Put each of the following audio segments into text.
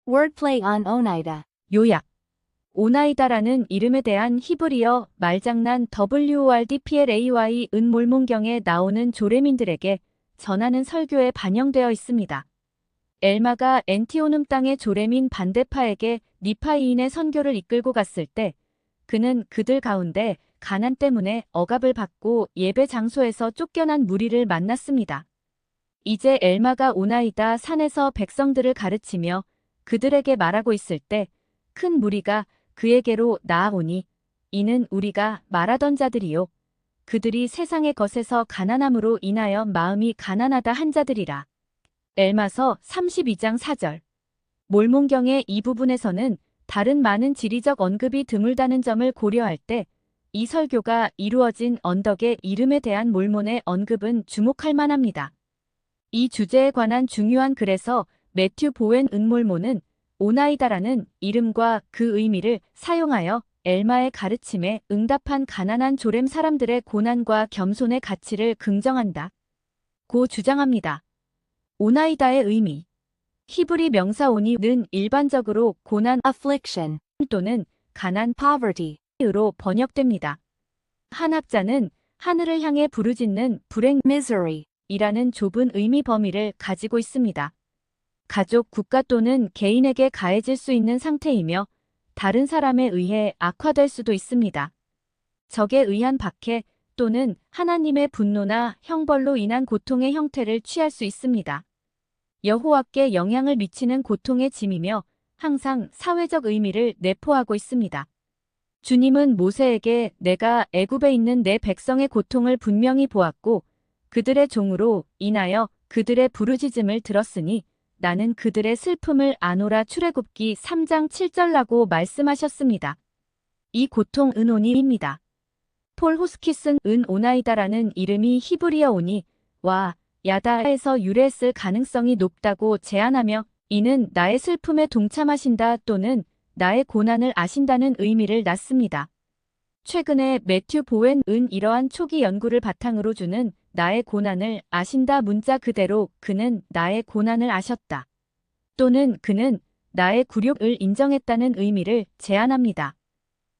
Wordplay on Oneida. 요약. 오나이다라는 이름에 대한 히브리어 말장난 WORDPLAY 은 몰몬경에 나오는 조레민들에게 전하는 설교에 반영되어 있습니다. 엘마가 엔티오눔 땅의 조레민 반대파에게 니파이인의 선교를 이끌고 갔을 때 그는 그들 가운데 가난 때문에 억압을 받고 예배 장소에서 쫓겨난 무리를 만났습니다. 이제 엘마가 오나이다 산에서 백성들을 가르치며 그들에게 말하고 있을 때 큰 무리가 그에게로 나아오니 이는 우리가 말하던 자들이요 그들이 세상의 것에서 가난함으로 인하여 마음이 가난하다 한 자들이라. 엘마서 32장 4절. 몰몬경의 이 부분에서는 다른 많은 지리적 언급이 드물다는 점을 고려할 때 이 설교가 이루어진 언덕의 이름에 대한 몰몬의 언급은 주목할 만합니다. 이 주제에 관한 중요한 글에서 매튜 보웬 은몰몬은 오나이다라는 이름과 그 의미를 사용하여 엘마의 가르침에 응답한 가난한 조렘 사람들의 고난과 겸손의 가치를 긍정한다. 고 주장합니다. 오나이다의 의미. 히브리 명사 오니는 일반적으로 고난 Affliction. 또는 가난 Poverty. 으로 번역됩니다. 한 학자는 하늘을 향해 부르짖는 불행 Misery. 이라는 좁은 의미 범위를 가지고 있습니다. 가족, 국가 또는 개인에게 가해질 수 있는 상태이며 다른 사람에 의해 악화될 수도 있습니다. 적에 의한 박해 또는 하나님의 분노나 형벌로 인한 고통의 형태를 취할 수 있습니다. 여호와께 영향을 미치는 고통의 짐이며 항상 사회적 의미를 내포하고 있습니다. 주님은 모세에게 내가 애굽에 있는 내 백성의 고통을 분명히 보았고 그들의 종으로 인하여 그들의 부르짖음을 들었으니 나는 그들의 슬픔을 아노라 출애굽기 3장 7절라고 말씀하셨습니다. 이 고통 은오니입니다. 폴 호스키슨 은 오나이다라는 이름이 히브리어 오니와 야다에서 유래했을 가능성이 높다고 제안하며 이는 나의 슬픔에 동참하신다 또는 나의 고난을 아신다는 의미를 낳습니다. 최근에 매튜 보웬 은 이러한 초기 연구를 바탕으로 주는 나의 고난을 아신다 문자 그대로 그는 나의 고난을 아셨다. 또는 그는 나의 굴욕을 인정했다는 의미를 제안합니다.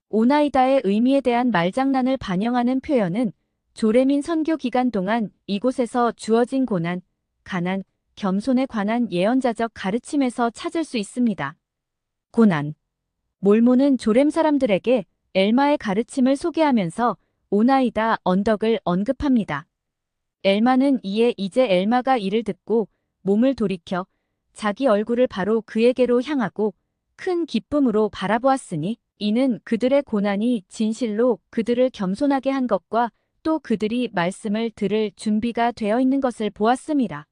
오나이다의 의미에 대한 말장난을 반영하는 표현은 조레민 선교 기간 동안 이곳에서 주어진 고난, 가난, 겸손에 관한 예언자적 가르침에서 찾을 수 있습니다. 고난. 몰몬은 조렘 사람들에게 엘마의 가르침을 소개하면서 오나이다 언덕을 언급합니다. 엘마는 이에 이제 엘마가 이를 듣고 몸을 돌이켜 자기 얼굴을 바로 그에게로 향하고 큰 기쁨으로 바라보았으니 이는 그들의 고난이 진실로 그들을 겸손하게 한 것과 또 그들이 말씀을 들을 준비가 되어 있는 것을 보았습니다.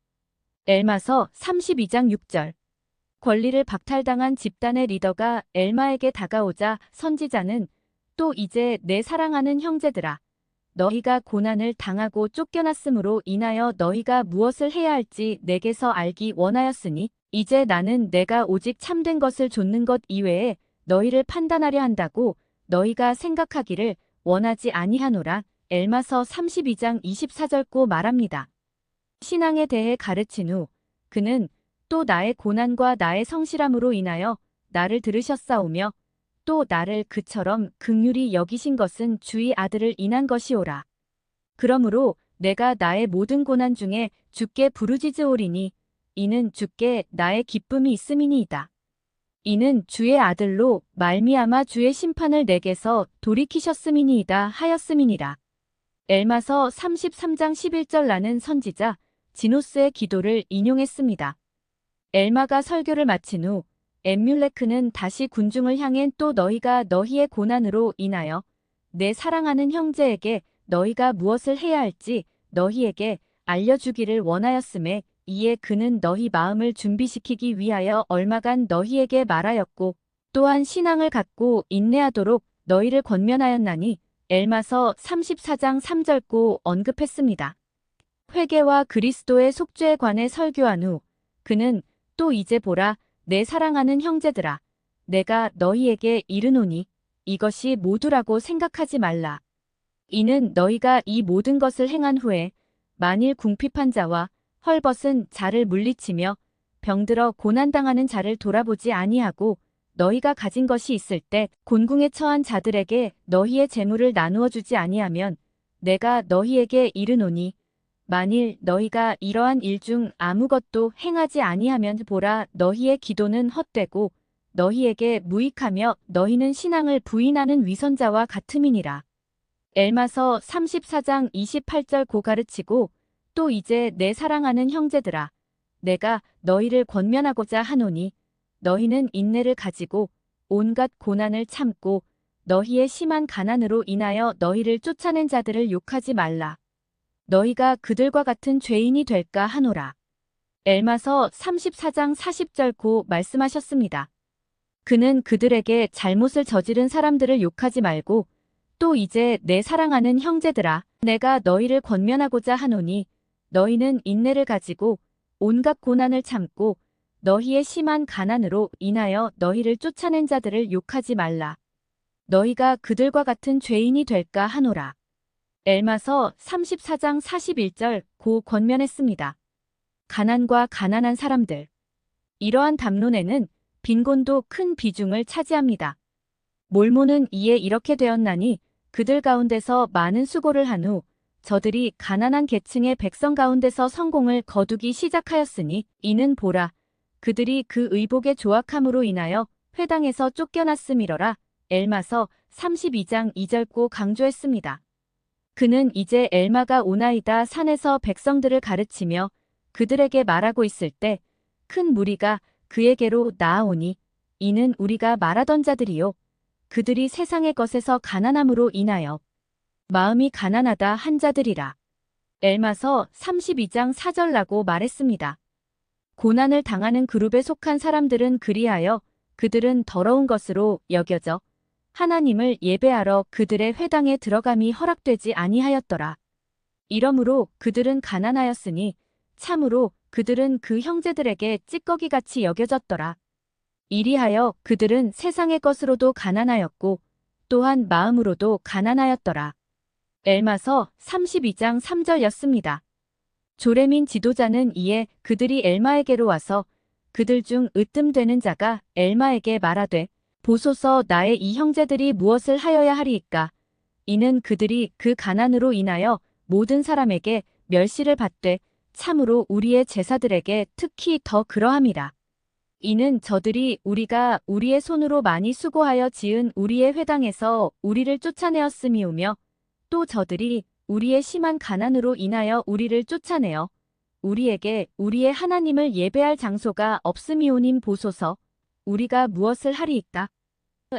엘마서 32장 6절. 권리를 박탈당한 집단의 리더가 엘마에게 다가오자 선지자는 또 이제 내 사랑하는 형제들아 너희가 고난을 당하고 쫓겨났으므로 인하여 너희가 무엇을 해야 할지 내게서 알기 원하였으니 이제 나는 내가 오직 참된 것을 좇는 것 이외에 너희를 판단하려 한다고 너희가 생각하기를 원하지 아니하노라. 엘마서 32장 24절고 말합니다. 신앙에 대해 가르친 후 그는 또 나의 고난과 나의 성실함으로 인하여 나를 들으셨사오며 또 나를 그처럼 긍휼히 여기신 것은 주의 아들을 인한 것이오라. 그러므로 내가 나의 모든 고난 중에 주께 부르짖으오리니 이는 주께 나의 기쁨이 있음이니이다. 이는 주의 아들로 말미암아 주의 심판을 내게서 돌이키셨음이니이다 하였음이니라. 엘마서 33장 11절 라는 선지자 지노스의 기도를 인용했습니다. 엘마가 설교를 마친 후 엠뮬레크는 다시 군중을 향해 또 너희가 너희의 고난으로 인하여 내 사랑하는 형제에게 너희가 무엇을 해야 할지 너희에게 알려주기를 원하였음에 이에 그는 너희 마음을 준비시키기 위하여 얼마간 너희에게 말하였고 또한 신앙을 갖고 인내하도록 너희를 권면하였나니 엘마서 34장 3절고 언급했습니다. 회개와 그리스도의 속죄에 관해 설교한 후 그는 또 이제 보라 내 사랑하는 형제들아 내가 너희에게 이르노니 이것이 모두라고 생각하지 말라. 이는 너희가 이 모든 것을 행한 후에 만일 궁핍한 자와 헐벗은 자를 물리치며 병들어 고난당하는 자를 돌아보지 아니하고 너희가 가진 것이 있을 때 곤궁에 처한 자들에게 너희의 재물을 나누어 주지 아니하면 내가 너희에게 이르노니 만일 너희가 이러한 일 중 아무것도 행하지 아니하면 보라 너희의 기도는 헛되고 너희에게 무익하며 너희는 신앙을 부인하는 위선자와 같음이니라. 엘마서 34장 28절 고 가르치고 또 이제 내 사랑하는 형제들아 내가 너희를 권면하고자 하노니 너희는 인내를 가지고 온갖 고난을 참고 너희의 심한 가난으로 인하여 너희를 쫓아낸 자들을 욕하지 말라. 너희가 그들과 같은 죄인이 될까 하노라. 엘마서 34장 40절 고 말씀하셨습니다. 그는 그들에게 잘못을 저지른 사람들을 욕하지 말고 또 이제 내 사랑하는 형제들아 내가 너희를 권면하고자 하노니 너희는 인내를 가지고 온갖 고난을 참고 너희의 심한 가난으로 인하여 너희를 쫓아낸 자들을 욕하지 말라. 너희가 그들과 같은 죄인이 될까 하노라. 엘마서 34장 41절 고 권면했습니다. 가난과 가난한 사람들. 이러한 담론에는 빈곤도 큰 비중을 차지합니다. 몰모는 이에 이렇게 되었나니 그들 가운데서 많은 수고를 한 후 저들이 가난한 계층의 백성 가운데서 성공을 거두기 시작하였으니 이는 보라. 그들이 그 의복의 조악함으로 인하여 회당에서 쫓겨났음이러라. 엘마서 32장 2절 고 강조했습니다. 그는 이제 엘마가 오나이다 산에서 백성들을 가르치며 그들에게 말하고 있을 때 큰 무리가 그에게로 나아오니 이는 우리가 말하던 자들이요. 그들이 세상의 것에서 가난함으로 인하여 마음이 가난하다 한 자들이라. 엘마서 32장 4절라고 말했습니다. 고난을 당하는 그룹에 속한 사람들은 그리하여 그들은 더러운 것으로 여겨져 하나님을 예배하러 그들의 회당에 들어감이 허락되지 아니하였더라. 이러므로 그들은 가난하였으니 참으로 그들은 그 형제들에게 찌꺼기같이 여겨졌더라. 이리하여 그들은 세상의 것으로도 가난하였고 또한 마음으로도 가난하였더라. 엘마서 32장 3절이었습니다. 조레민 지도자는 이에 그들이 엘마에게로 와서 그들 중 으뜸되는 자가 엘마에게 말하되 보소서 나의 이 형제들이 무엇을 하여야 하리이까. 이는 그들이 그 가난으로 인하여 모든 사람에게 멸시를 받되 참으로 우리의 제사들에게 특히 더 그러함이라. 이는 저들이 우리가 우리의 손으로 많이 수고하여 지은 우리의 회당에서 우리를 쫓아내었음이오며 또 저들이 우리의 심한 가난으로 인하여 우리를 쫓아내어 우리에게 우리의 하나님을 예배할 장소가 없음이오님 보소서. 우리가 무엇을 하리이까?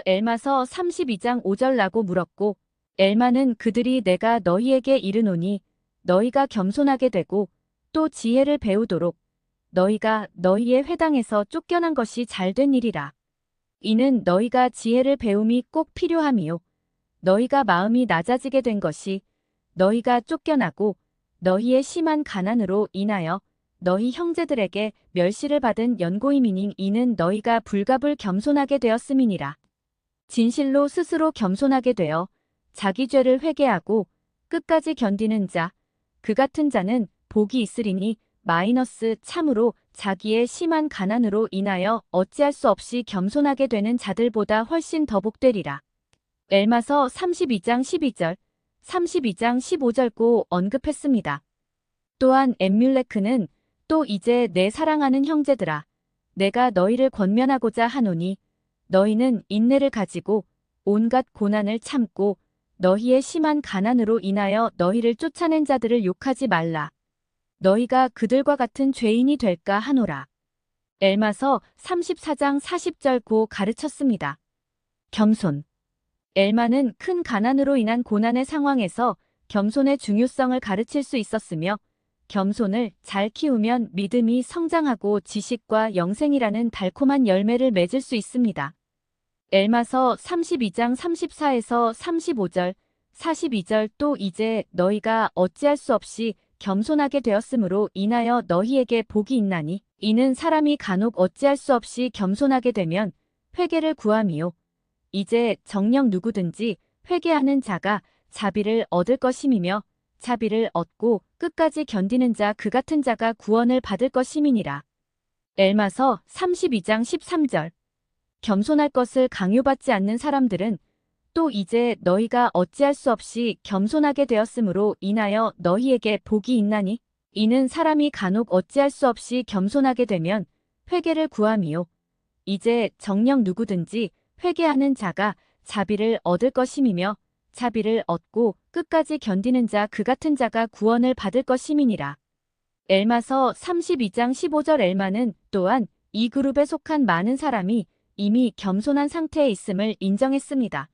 엘마서 32장 5절라고 물었고 엘마는 그들이 내가 너희에게 이르노니 너희가 겸손하게 되고 또 지혜를 배우도록 너희가 너희의 회당에서 쫓겨난 것이 잘된 일이라. 이는 너희가 지혜를 배움이 꼭 필요함이요. 너희가 마음이 낮아지게 된 것이 너희가 쫓겨나고 너희의 심한 가난으로 인하여 너희 형제들에게 멸시를 받은 연고임이니 이는 너희가 불갑을 겸손하게 되었음이니라. 진실로 스스로 겸손하게 되어 자기 죄를 회개하고 끝까지 견디는 자, 그 같은 자는 복이 있으리니 마이너스 참으로 자기의 심한 가난으로 인하여 어찌할 수 없이 겸손하게 되는 자들보다 훨씬 더 복되리라. 엘마서 32장 12절, 32장 15절고 언급했습니다. 또한 엠뮬레크는 또 이제 내 사랑하는 형제들아 내가 너희를 권면하고자 하노니 너희는 인내를 가지고 온갖 고난을 참고 너희의 심한 가난으로 인하여 너희를 쫓아낸 자들을 욕하지 말라. 너희가 그들과 같은 죄인이 될까 하노라. 엘마서 34장 40절 고 가르쳤습니다. 겸손. 엘마는 큰 가난으로 인한 고난의 상황에서 겸손의 중요성을 가르칠 수 있었으며 겸손을 잘 키우면 믿음이 성장하고 지식과 영생이라는 달콤한 열매를 맺을 수 있습니다. 엘마서 32장 34에서 35절, 42절 또 이제 너희가 어찌할 수 없이 겸손하게 되었으므로 인하여 너희에게 복이 있나니 이는 사람이 간혹 어찌할 수 없이 겸손하게 되면 회개를 구함이요. 이제 정녕 누구든지 회개하는 자가 자비를 얻을 것임이며 자비를 얻고 끝까지 견디는 자 그 같은 자가 구원을 받을 것임이니라. 엘마서 32장 13절. 겸손할 것을 강요받지 않는 사람들은 또 이제 너희가 어찌할 수 없이 겸손하게 되었으므로 인하여 너희에게 복이 있나니? 이는 사람이 간혹 어찌할 수 없이 겸손하게 되면 회개를 구함이요. 이제 정녕 누구든지 회개하는 자가 자비를 얻을 것임이며 자비를 얻고 끝까지 견디는 자 그 같은 자가 구원을 받을 것임이니라. 엘마서 32장 15절. 엘마는 또한 이 그룹에 속한 많은 사람이 이미 겸손한 상태에 있음을 인정했습니다.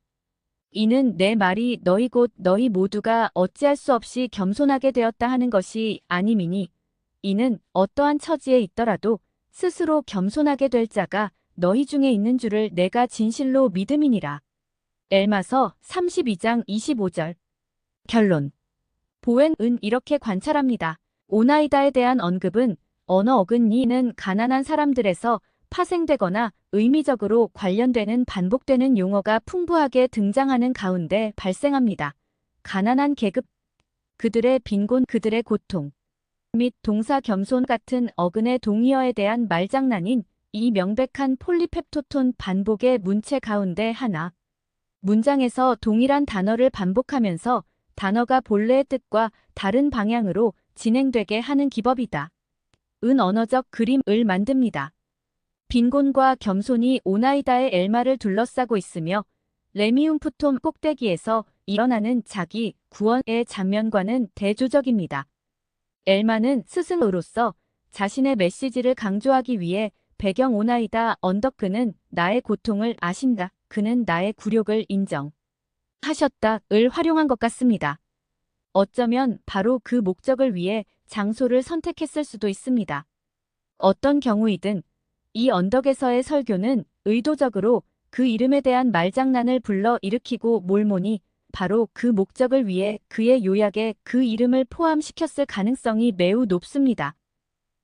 이는 내 말이 너희 곧 너희 모두가 어찌할 수 없이 겸손하게 되었다 하는 것이 아님이니 이는 어떠한 처지에 있더라도 스스로 겸손하게 될 자가 너희 중에 있는 줄을 내가 진실로 믿음이니라. 엘마서 32장 25절. 결론. 보웬은 이렇게 관찰합니다. 오나이다에 대한 언급은 언어 어근니는 가난한 사람들에서 파생되거나 의미적으로 관련되는 반복되는 용어가 풍부하게 등장하는 가운데 발생합니다. 가난한 계급, 그들의 빈곤, 그들의 고통, 및 동사 겸손 같은 어근의 동의어에 대한 말장난인 이 명백한 폴리펩토톤 반복의 문체 가운데 하나. 문장에서 동일한 단어를 반복하면서 단어가 본래의 뜻과 다른 방향으로 진행되게 하는 기법이다. 언어적 그림을 만듭니다. 빈곤과 겸손이 오나이다의 엘마를 둘러싸고 있으며 레미움프톰 꼭대기에서 일어나는 자기 구원의 장면과는 대조적입니다. 엘마는 스승으로서 자신의 메시지를 강조하기 위해 배경 오나이다 언덕 그는 나의 고통을 아신다. 그는 나의 굴욕을 인정하셨다를 활용한 것 같습니다. 어쩌면 바로 그 목적을 위해 장소를 선택했을 수도 있습니다. 어떤 경우이든 이 언덕에서의 설교는 의도적으로 그 이름에 대한 말장난을 불러 일으키고 몰몬이 바로 그 목적을 위해 그의 요약에 그 이름을 포함시켰을 가능성이 매우 높습니다.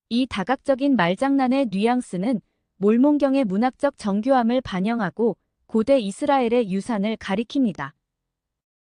이 다각적인 말장난의 뉘앙스는 몰몬경의 문학적 정교함을 반영하고 고대 이스라엘의 유산을 가리킵니다.